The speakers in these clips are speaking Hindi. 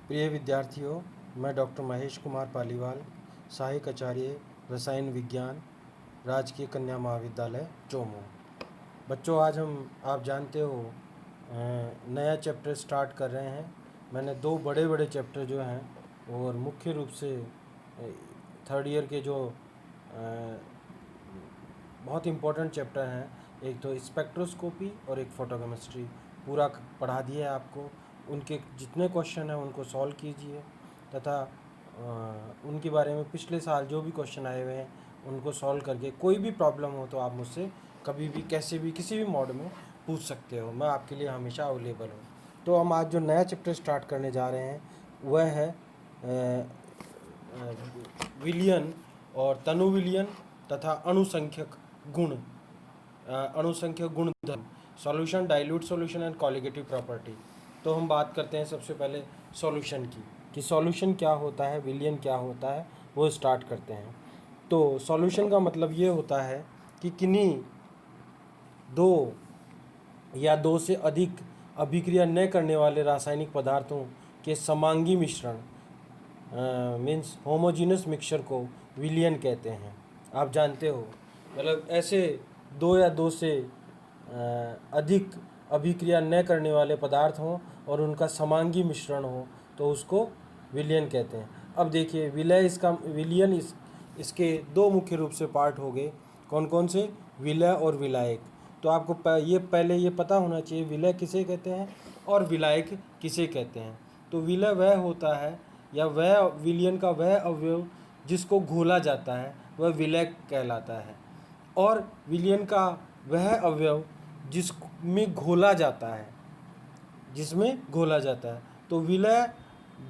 प्रिय विद्यार्थियों, मैं डॉक्टर महेश कुमार पालीवाल, सहायक आचार्य रसायन विज्ञान, राजकीय कन्या महाविद्यालय चोमू। बच्चों, आज आप जानते हो नया चैप्टर स्टार्ट कर रहे हैं। मैंने दो बड़े बड़े चैप्टर जो हैं और मुख्य रूप से थर्ड ईयर के जो बहुत इम्पोर्टेंट चैप्टर हैं, एक तो स्पेक्ट्रोस्कोपी और एक फोटोकेमिस्ट्री, पूरा पढ़ा दिया है आपको। उनके जितने क्वेश्चन हैं उनको सॉल्व कीजिए तथा उनके बारे में पिछले साल जो भी क्वेश्चन आए हुए हैं उनको सॉल्व करके कोई भी प्रॉब्लम हो तो आप मुझसे कभी भी कैसे भी किसी भी मोड में पूछ सकते हो। मैं आपके लिए हमेशा अवेलेबल हूँ। तो हम आज जो नया चैप्टर स्टार्ट करने जा रहे हैं वह है विलयन और तनु विलयन तथा अणुसंख्यक गुण, अणुसंख्यक गुणधर्म, solution, dilute solution and colligative property. तो हम बात करते हैं सबसे पहले सॉल्यूशन की, कि सॉल्यूशन क्या होता है, विलयन क्या होता है, वो स्टार्ट करते हैं। तो सॉल्यूशन का मतलब ये होता है कि किन्हीं दो या दो से अधिक अभिक्रिया न करने वाले रासायनिक पदार्थों के समांगी मिश्रण मीन्स होमोजीनस मिक्सचर को विलयन कहते हैं। आप जानते हो, मतलब ऐसे दो या दो से अधिक अभिक्रिया न करने वाले पदार्थ हों और उनका समांगी मिश्रण हो तो उसको विलयन कहते हैं। अब देखिए, विलयन इसके दो मुख्य रूप से पार्ट हो गए। कौन कौन से? विलय और विलायक। तो आपको पहले ये पता होना चाहिए विलय किसे कहते हैं और विलायक किसे कहते हैं। तो विलय वह होता है या वह विलयन का वह अवयव जिसको घोला जाता है वह विलय कहलाता है, और विलयन का वह अवयव जिसमें घोला जाता है, तो विलय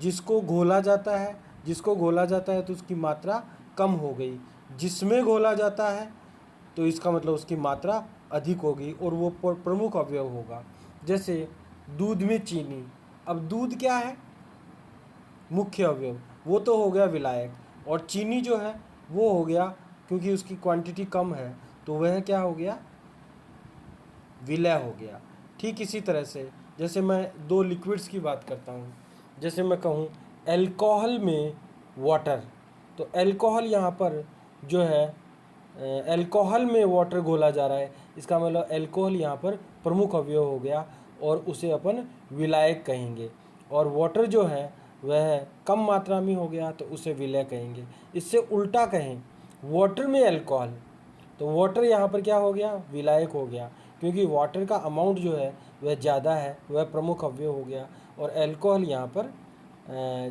जिसको घोला जाता है तो उसकी मात्रा कम हो गई, जिसमें घोला जाता है तो इसका मतलब उसकी मात्रा अधिक होगी और वो प्रमुख अवयव होगा। जैसे दूध में चीनी, अब दूध क्या है? मुख्य अवयव, वो तो हो गया विलायक, और चीनी जो है वो हो गया, क्योंकि उसकी क्वांटिटी कम है तो वह क्या हो गया? विलय हो गया। ठीक इसी तरह से जैसे मैं दो लिक्विड्स की बात करता हूँ, जैसे मैं कहूँ एल्कोहल में वाटर, तो एल्कोहल यहाँ पर जो है एल्कोहल में वाटर घोला जा रहा है, इसका मतलब एल्कोहल यहाँ पर प्रमुख अवयव हो गया और उसे अपन विलायक कहेंगे। और वाटर जो है वह कम मात्रा में हो गया तो उसे विलय कहेंगे। इससे उल्टा कहें, वाटर में अल्कोहल, तो वाटर यहाँ पर क्या हो गया? विलायक हो गया, क्योंकि वाटर का अमाउंट जो है वह ज़्यादा है, वह प्रमुख अवयव हो गया, और अल्कोहल यहाँ पर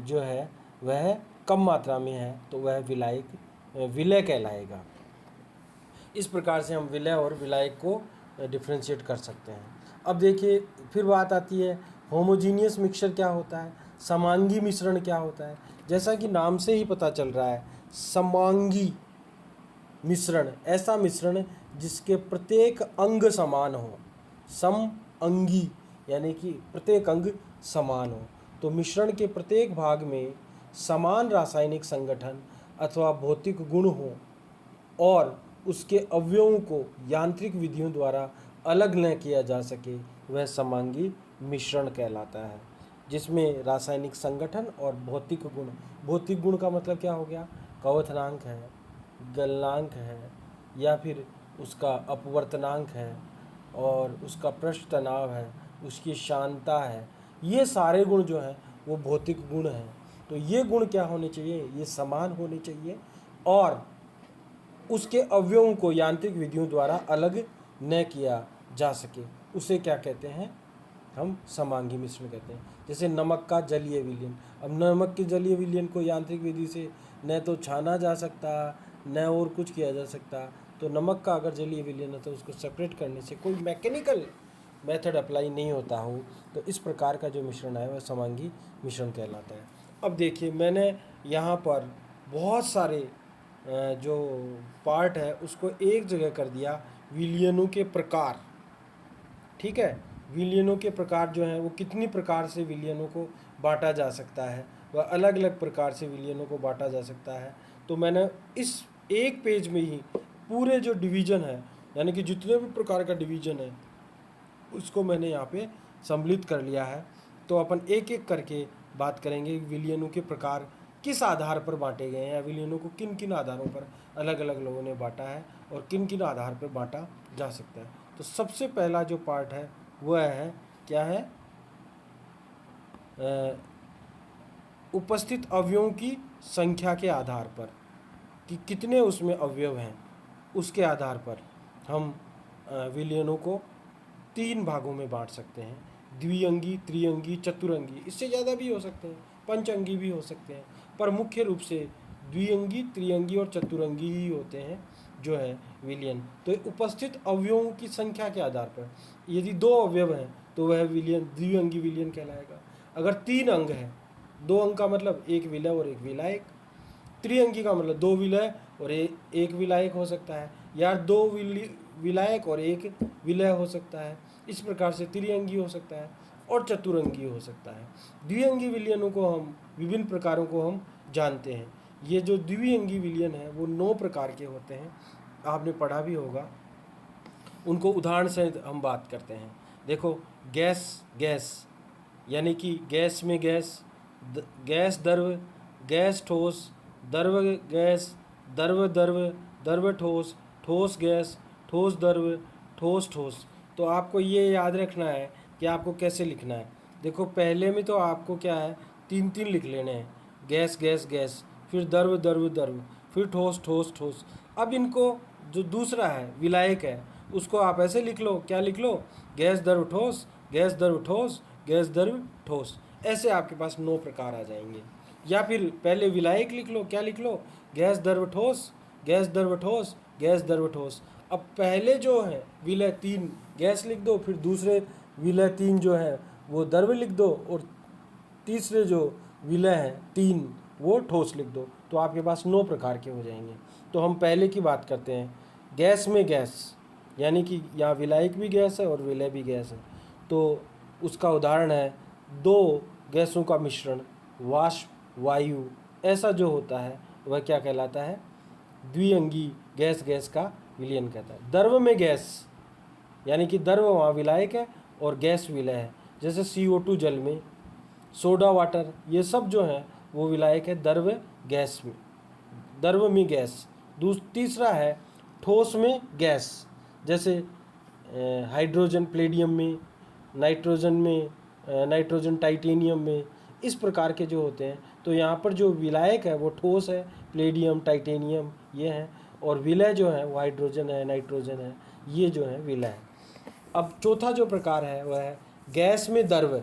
जो है वह कम मात्रा में है तो वह विलय कहलाएगा। इस प्रकार से हम विलय और विलायक को डिफ्रेंशिएट कर सकते हैं। अब देखिए, फिर बात आती है होमोजीनियस मिक्सचर क्या होता है, समांगी मिश्रण क्या होता है। जैसा कि नाम से ही पता चल रहा है, समांगी मिश्रण ऐसा मिश्रण जिसके प्रत्येक अंग समान हो, सम अंगी यानी कि प्रत्येक अंग समान हो। तो मिश्रण के प्रत्येक भाग में समान रासायनिक संगठन अथवा भौतिक गुण हो और उसके अवयवों को यांत्रिक विधियों द्वारा अलग न किया जा सके, वह समांगी मिश्रण कहलाता है, जिसमें रासायनिक संगठन और भौतिक गुण का मतलब क्या हो गया? क्वथनांक है, गलनांक है, या फिर उसका अपवर्तनांक है, और उसका पृष्ठ तनाव है, उसकी शांता है। ये सारे गुण जो हैं वो भौतिक गुण हैं। तो ये गुण क्या होने चाहिए? ये समान होने चाहिए और उसके अवयवों को यांत्रिक विधियों द्वारा अलग न किया जा सके, उसे क्या कहते हैं? हम समांगी मिश्रण कहते हैं। जैसे नमक का जलीय विलयन, अब नमक के जलीय विलयन को यांत्रिक विधि से न तो छाना जा सकता न और कुछ किया जा सकता, तो नमक का अगर जलीय विलयन है तो उसको सेपरेट करने से कोई मैकेनिकल मेथड अप्लाई नहीं होता हो, तो इस प्रकार का जो मिश्रण है वह समांगी मिश्रण कहलाता है। अब देखिए, मैंने यहाँ पर बहुत सारे जो पार्ट है उसको एक जगह कर दिया, विलयनों के प्रकार। ठीक है, विलयनों के प्रकार जो हैं वो कितनी प्रकार से विलयनों को बांटा जा सकता है, वह अलग अलग प्रकार से विलयनों को बांटा जा सकता है। तो मैंने इस एक पेज में ही पूरे जो डिवीज़न है, यानी कि जितने भी प्रकार का डिवीज़न है उसको मैंने यहाँ पे सम्मिलित कर लिया है। तो अपन एक एक करके बात करेंगे विलयनों के प्रकार किस आधार पर बांटे गए हैं, या विलयनों को किन किन आधारों पर अलग अलग लोगों ने बांटा है और किन किन आधार पर बांटा जा सकता है। तो सबसे पहला जो पार्ट है वह है क्या है, उपस्थित अवयवों की संख्या के आधार पर, कि कितने उसमें अवयव हैं, उसके आधार पर हम विलयनों को 3 भागों में बांट सकते हैं, द्विअंगी, त्रिअंगी, चतुरंगी। इससे ज़्यादा भी हो सकते हैं, पंचअंगी भी हो सकते हैं, पर मुख्य रूप से द्विअंगी, त्रिअंगी और चतुरंगी ही होते हैं जो है विलयन। तो उपस्थित अवयवों की संख्या के आधार पर यदि 2 अवयव हैं तो वह विलयन द्विअंगी विलयन कहलाएगा। अगर 3 अंग हैं, 2 अंग का मतलब एक विलय और एक विलायक, त्रिअंगी का मतलब 2 विलय और एक विलायक हो सकता है, या 2 विलायक और एक विलय हो सकता है। इस प्रकार से त्रिअंगी हो सकता है और चतुरंगी हो सकता है। द्विअंगी विलयनों को हम विभिन्न प्रकारों को हम जानते हैं। ये जो द्विअंगी विलयन है वो 9 प्रकार के होते हैं, आपने पढ़ा भी होगा। उनको उदाहरण से हम बात करते हैं। देखो, गैस गैस यानी कि गैस में गैस, गैस द्रव, गैस ठोस, द्रव गैस, द्रव द्रव, द्रव ठोस, ठोस गैस, ठोस द्रव, ठोस ठोस। तो आपको ये याद रखना है कि आपको कैसे लिखना है। देखो, पहले में तो आपको क्या है, 3 लिख लेने हैं, गैस गैस गैस, फिर द्रव द्रव द्रव, फिर ठोस ठोस ठोस। अब इनको जो दूसरा है विलायक है उसको आप ऐसे लिख लो, क्या लिख लो, गैस द्रव ठोस, गैस द्रव ठोस, गैस द्रव ठोस। ऐसे आपके पास 9 प्रकार आ जाएंगे। या फिर पहले विलायक लिख लो, क्या लिख लो, गैस द्रव ठोस, गैस द्रव ठोस, गैस द्रव ठोस। अब पहले जो है विलय 3 गैस लिख दो, फिर दूसरे विलय 3 जो है वो द्रव लिख दो, और तीसरे जो विलय हैं 3 वो ठोस लिख दो। तो आपके पास 9 प्रकार के हो जाएंगे। तो हम पहले की बात करते हैं, गैस में गैस, यानी कि यहाँ विलायक भी गैस है और विलय भी गैस है। तो उसका उदाहरण है 2 गैसों का मिश्रण, वाष्प, वायु, ऐसा जो होता है वह क्या कहलाता है, द्विअंगी गैस गैस का विलयन कहता है। द्रव में गैस, यानी कि द्रव वहाँ विलायक है और गैस विलय है, जैसे CO2 जल में, सोडा वाटर, ये सब जो है वो विलायक है द्रव गैस में, द्रव में गैस। तीसरा है ठोस में गैस, जैसे हाइड्रोजन प्लेडियम में, नाइट्रोजन में, नाइट्रोजन टाइटेनियम में, इस प्रकार के जो होते हैं। तो यहाँ पर जो विलायक है वो ठोस है, प्लेडियम, टाइटेनियम ये हैं, और विलय जो है वो हाइड्रोजन है, नाइट्रोजन है, ये जो है विलय है। अब चौथा जो प्रकार है वह है गैस में द्रव,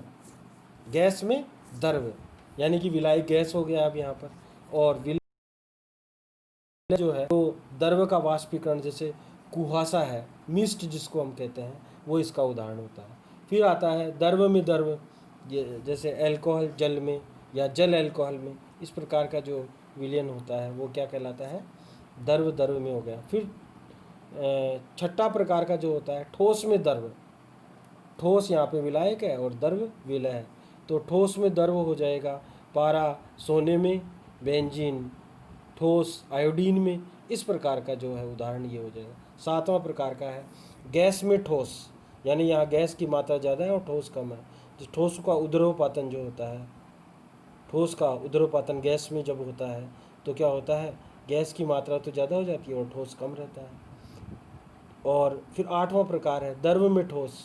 गैस में द्रव, यानी कि विलायक गैस हो गया अब यहाँ पर, और विलय जो है तो द्रव का वाष्पीकरण, जैसे कुहासा है, मिस्ट जिसको हम कहते हैं, वो इसका उदाहरण होता है। फिर आता है द्रव में द्रव, ये जैसे अल्कोहल जल में या जल अल्कोहल में, इस प्रकार का जो विलयन होता है वो क्या कहलाता है, द्रव द्रव में हो गया। फिर छठा प्रकार का जो होता है ठोस में द्रव, ठोस यहाँ पे विलायक है और द्रव विलय है। तो ठोस में द्रव हो जाएगा पारा सोने में, बेंजीन ठोस आयोडीन में, इस प्रकार का जो है उदाहरण ये हो जाएगा। सातवां प्रकार का है गैस में ठोस, यानी यहाँ गैस की मात्रा ज़्यादा है और ठोस कम है। तो ठोस का उद्रवपातन जो होता है, ठोस का उद्रवपातन गैस में जब होता है तो क्या होता है, गैस की मात्रा तो ज़्यादा हो जाती है और ठोस कम रहता है। और फिर आठवां प्रकार है द्रव में ठोस,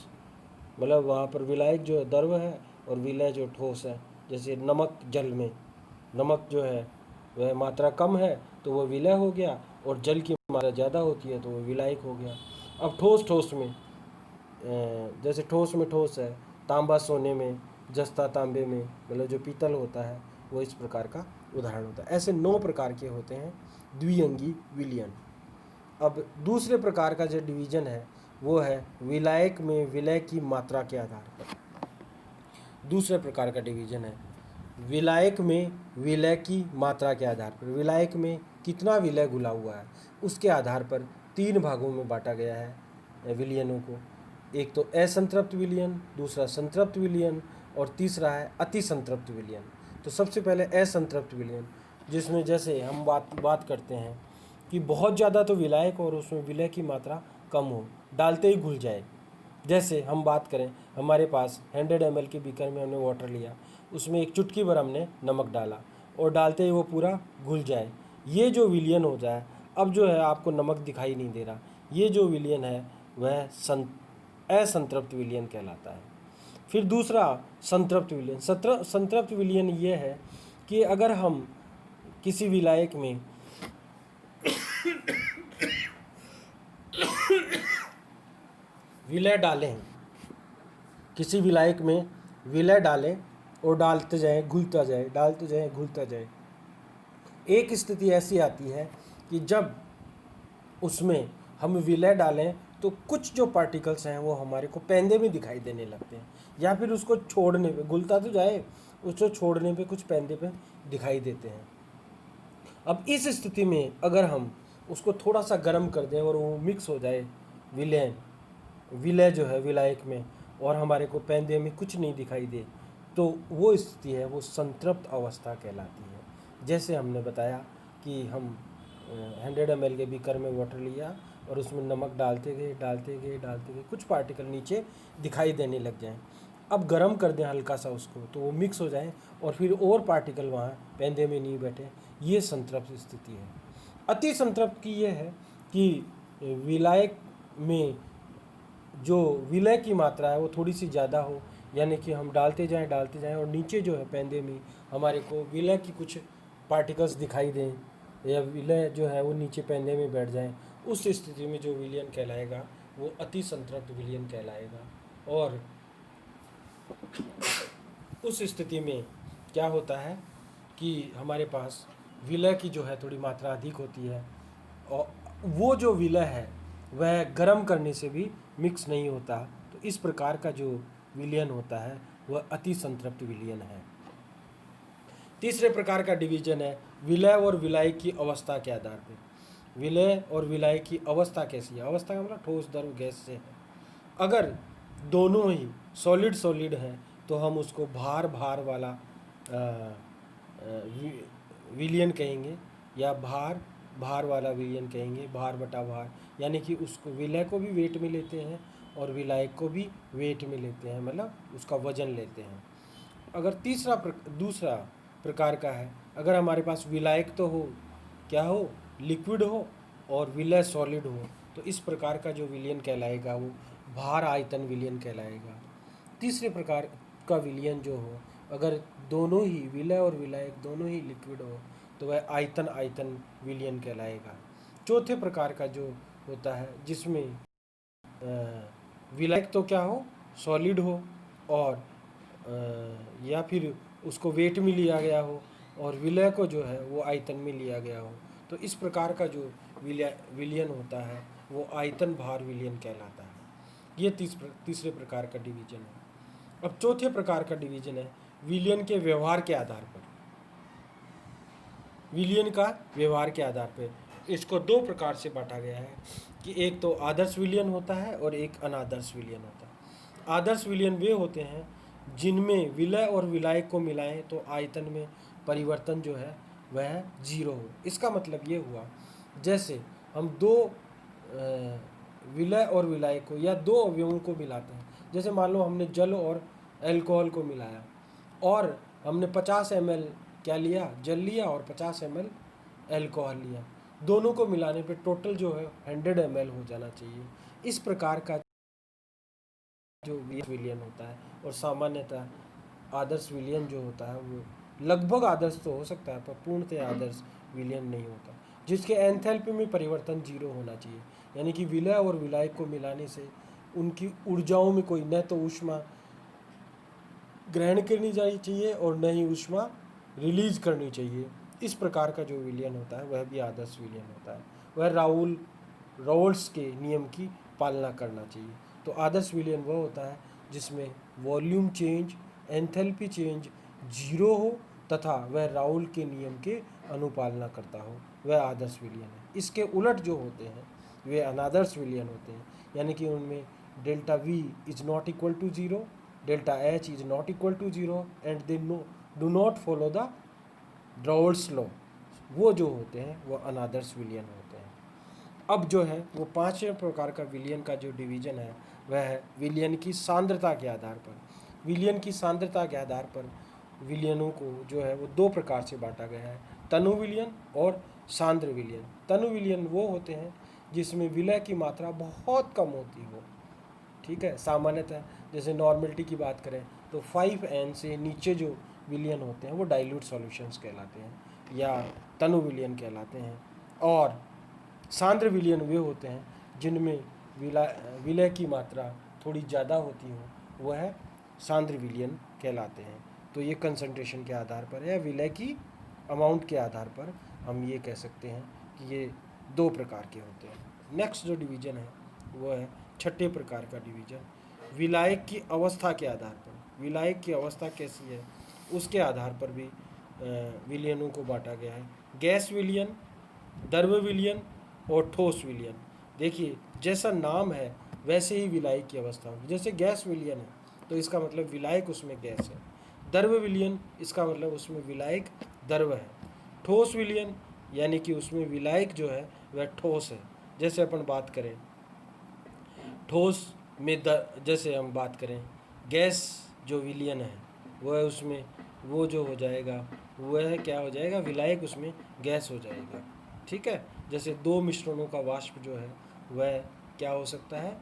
मतलब वहाँ पर विलायक जो है द्रव है और विलय जो ठोस है। जैसे नमक जल में, नमक जो है वह मात्रा कम है तो वह विलय हो गया, और जल की मात्रा ज़्यादा होती है तो वह विलायक हो गया। अब ठोस ठोस में, जैसे ठोस में ठोस है तांबा सोने में, जस्ता तांबे में, मतलब जो पीतल होता है वो इस प्रकार का उदाहरण होता है। ऐसे 9 प्रकार के होते हैं द्विअंगी विलयन। अब दूसरे प्रकार का जो डिवीजन है वो है विलायक में विलय की मात्रा के आधार पर। दूसरे प्रकार का डिवीजन है विलायक में विलय की मात्रा के आधार पर, विलायक में कितना विलय घुला हुआ है उसके आधार पर 3 भागों में बांटा गया है विलयनों को। एक तो असंतृप्त विलयन, दूसरा संतृप्त विलयन, और तीसरा है अति संतृप्त विलयन। तो सबसे पहले असंतृप्त विलयन, जिसमें जैसे हम बात करते हैं कि बहुत ज़्यादा तो विलायक और उसमें विलय की मात्रा कम हो, डालते ही घुल जाए। जैसे हम बात करें, हमारे पास 100 ml के बीकर में हमने वाटर लिया, उसमें एक चुटकी भर हमने नमक डाला और डालते ही वो पूरा घुल जाए, ये जो विलयन हो जाए, अब जो है आपको नमक दिखाई नहीं दे रहा, ये जो विलयन है वह असंतृप्त विलयन कहलाता है। फिर दूसरा संतृप्त विलयन। संतृप्त विलयन ये है कि अगर हम किसी विलायक में विलय डालें, किसी विलायक में विलय डालें और डालते जाएं घुलता जाए, डालते जाएं घुलता जाए, एक स्थिति ऐसी आती है कि जब उसमें हम विलय डालें तो कुछ जो पार्टिकल्स हैं वो हमारे को पेंदे में दिखाई देने लगते हैं, या फिर उसको छोड़ने पे, घुलता तो जाए, उसको छोड़ने पे कुछ पेंदे पे दिखाई देते हैं। अब इस स्थिति में अगर हम उसको थोड़ा सा गर्म कर दें और वो मिक्स हो जाए विलय जो है विलायक में, और हमारे को पेंदे में कुछ नहीं दिखाई दे, तो वो स्थिति है वो संतृप्त अवस्था कहलाती है। जैसे हमने बताया कि हम 100 ml के बीकर में वाटर लिया और उसमें नमक डालते गए, कुछ पार्टिकल नीचे दिखाई देने लग जाएं, अब गर्म कर दें हल्का सा उसको तो वो मिक्स हो जाए और फिर और पार्टिकल वहाँ पेंदे में नहीं बैठे, ये संतृप्त स्थिति है। अति संतृप्त की ये है कि विलायक में जो विलय की मात्रा है वो थोड़ी सी ज़्यादा हो, यानी कि हम डालते जाएं और नीचे जो है पेंदे में हमारे को विलय की कुछ पार्टिकल्स दिखाई दें, या विलय जो है वो नीचे पेंदे में बैठ जाए, उस स्थिति में जो विलयन कहलाएगा वो अति संतृप्त विलयन कहलाएगा। और उस स्थिति में क्या होता है कि हमारे पास विलय की जो है थोड़ी मात्रा अधिक होती है, और वो जो विलय है वह गर्म करने से भी मिक्स नहीं होता, तो इस प्रकार का जो विलयन होता है वह अति संतृप्त विलयन है। तीसरे प्रकार का डिवीजन है विलय और विलाय की अवस्था के आधार पर। विलय और विलाय की अवस्था कैसी है? अवस्था का मतलब ठोस, द्रव, गैस से है। अगर दोनों ही सॉलिड हैं तो हम उसको भार वाला विलयन कहेंगे, या भार वाला विलयन कहेंगे, भार बटा भार, यानी कि उसको विलय को भी वेट में लेते हैं और विलायक को भी वेट में लेते हैं, मतलब उसका वजन लेते हैं। अगर दूसरा प्रकार का है, अगर हमारे पास विलायक तो हो, क्या हो, लिक्विड हो, और विलय सॉलिड हो, तो इस प्रकार का जो विलयन कहलाएगा वो भार आयतन विलयन कहलाएगा। तीसरे प्रकार का विलयन जो हो, अगर दोनों ही विलय और विलायक दोनों ही लिक्विड हो तो वह आयतन विलयन कहलाएगा। चौथे प्रकार का जो होता है जिसमें विलायक तो क्या हो, सॉलिड हो, और या फिर उसको वेट में लिया गया हो, और विलय को जो है वो आयतन में लिया गया हो, तो इस प्रकार का जो विलयन होता है वो आयतन भार विलयन कहलाता है। ये तीसरे प्रकार का डिवीजन है। अब चौथे प्रकार का डिवीजन है विलयन के व्यवहार के आधार पर। विलयन का व्यवहार के आधार पर इसको दो प्रकार से बांटा गया है कि एक तो आदर्श विलयन होता है और एक अनादर्श विलयन होता है। आदर्श विलयन वे होते हैं जिनमें विलय और विलायक को मिलाएं तो आयतन में परिवर्तन जो है वह जीरो हो। इसका मतलब ये हुआ, जैसे हम दो विलय और विलायक को या दो अवयवों को मिलाते हैं, जैसे मान लो हमने जल और अल्कोहल को मिलाया और हमने 50 ml क्या लिया, जल लिया, और 50 ml अल्कोहल लिया, दोनों को मिलाने पे टोटल जो है 100 ml हो जाना चाहिए। इस प्रकार का जो विलयन होता है, और सामान्यतः आदर्श विलयन जो होता है वो लगभग आदर्श तो हो सकता है पर पूर्णतः आदर्श विलयन नहीं होता, जिसके एंथैल्पी में परिवर्तन जीरो होना चाहिए, यानी कि विलय और विलायक को मिलाने से उनकी ऊर्जाओं में कोई न तो ऊष्मा ग्रहण करनी चाहिए और न ही ऊष्मा रिलीज करनी चाहिए। इस प्रकार का जो विलयन होता है वह भी आदर्श विलयन होता है, वह राउल्ट्स के नियम की पालना करना चाहिए। तो आदर्श विलयन वह होता है जिसमें volume change, enthalpy change zero हो तथा वह राउल के नियम के अनुपालना करता हो, वह आदर्श विलयन है। इसके उलट जो होते हैं वे अनादर्श विलयन होते हैं, यानी कि उनमें delta V is not equal to zero, delta H is not equal to zero, and they do not follow the Raoult's law. वो जो होते हैं वो अनादर्श विलयन होते हैं। अब जो है वो पांचवें प्रकार का विलयन का जो डिवीजन है वह है विलयन की सांद्रता के आधार पर। विलयन की सांद्रता के आधार पर विलयनों को जो है वो दो प्रकार से बांटा गया है, तनु विलयन और सांद्र विलयन। तनु विलयन वो होते हैं जिसमें विलय की मात्रा बहुत कम होती हो, ठीक है। सामान्यतः जैसे नॉर्मलिटी की बात करें तो 5N से नीचे जो विलयन होते हैं वो डाइल्यूट सॉल्यूशंस कहलाते हैं या तनु विलयन कहलाते हैं। और सांद्र विलयन वे होते हैं जिनमें विलय की मात्रा थोड़ी ज़्यादा होती हो, वह सांद्र विलयन कहलाते हैं। तो ये कंसंट्रेशन के आधार पर या विलय की अमाउंट के आधार पर हम ये कह सकते हैं कि ये दो प्रकार के होते हैं। नेक्स्ट जो डिवीज़न है वो है छठे प्रकार का डिवीज़न, विलायक की अवस्था के आधार पर। विलायक की अवस्था कैसी है उसके आधार पर भी विलयनों को बांटा गया है, गैस विलयन, द्रव विलयन और ठोस विलयन। देखिए जैसा नाम है वैसे ही विलायक की अवस्था होगी। जैसे गैस विलयन है तो इसका मतलब विलायक उसमें गैस है, द्रव विलयन इसका मतलब उसमें विलायक द्रव है, ठोस विलयन यानी कि उसमें विलायक जो है वह ठोस है। जैसे अपन बात करें ठोस में जैसे हम बात करें गैस जो विलयन है वह उसमें वो जो हो जाएगा वह क्या हो जाएगा, विलायक उसमें गैस हो जाएगा, ठीक है। जैसे दो मिश्रणों का वाष्प जो है वह क्या हो सकता है,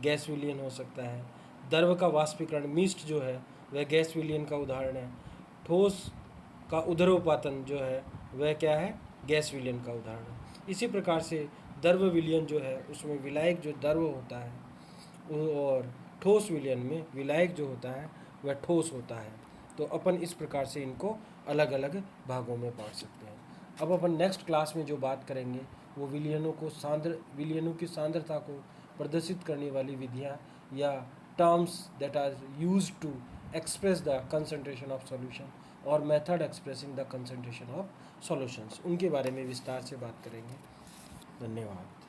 गैस विलयन हो सकता है। द्रव का वाष्पीकरण मिस्ट जो है वह गैस विलयन का उदाहरण है। ठोस का उदरोपातन जो है वह क्या है, गैस विलयन का उदाहरण है। इसी प्रकार से द्रव विलयन जो है उसमें विलायक जो द्रव होता है और ठोस विलयन में विलायक जो होता है वह ठोस होता है। तो अपन इस प्रकार से इनको अलग अलग भागों में बांट सकते हैं। अब अपन नेक्स्ट क्लास में जो बात करेंगे वो विलयनों की सांद्रता को प्रदर्शित करने वाली विधियाँ या terms that are used to express the concentration of solution और method expressing the concentration of solutions, उनके बारे में विस्तार से बात करेंगे। धन्यवाद।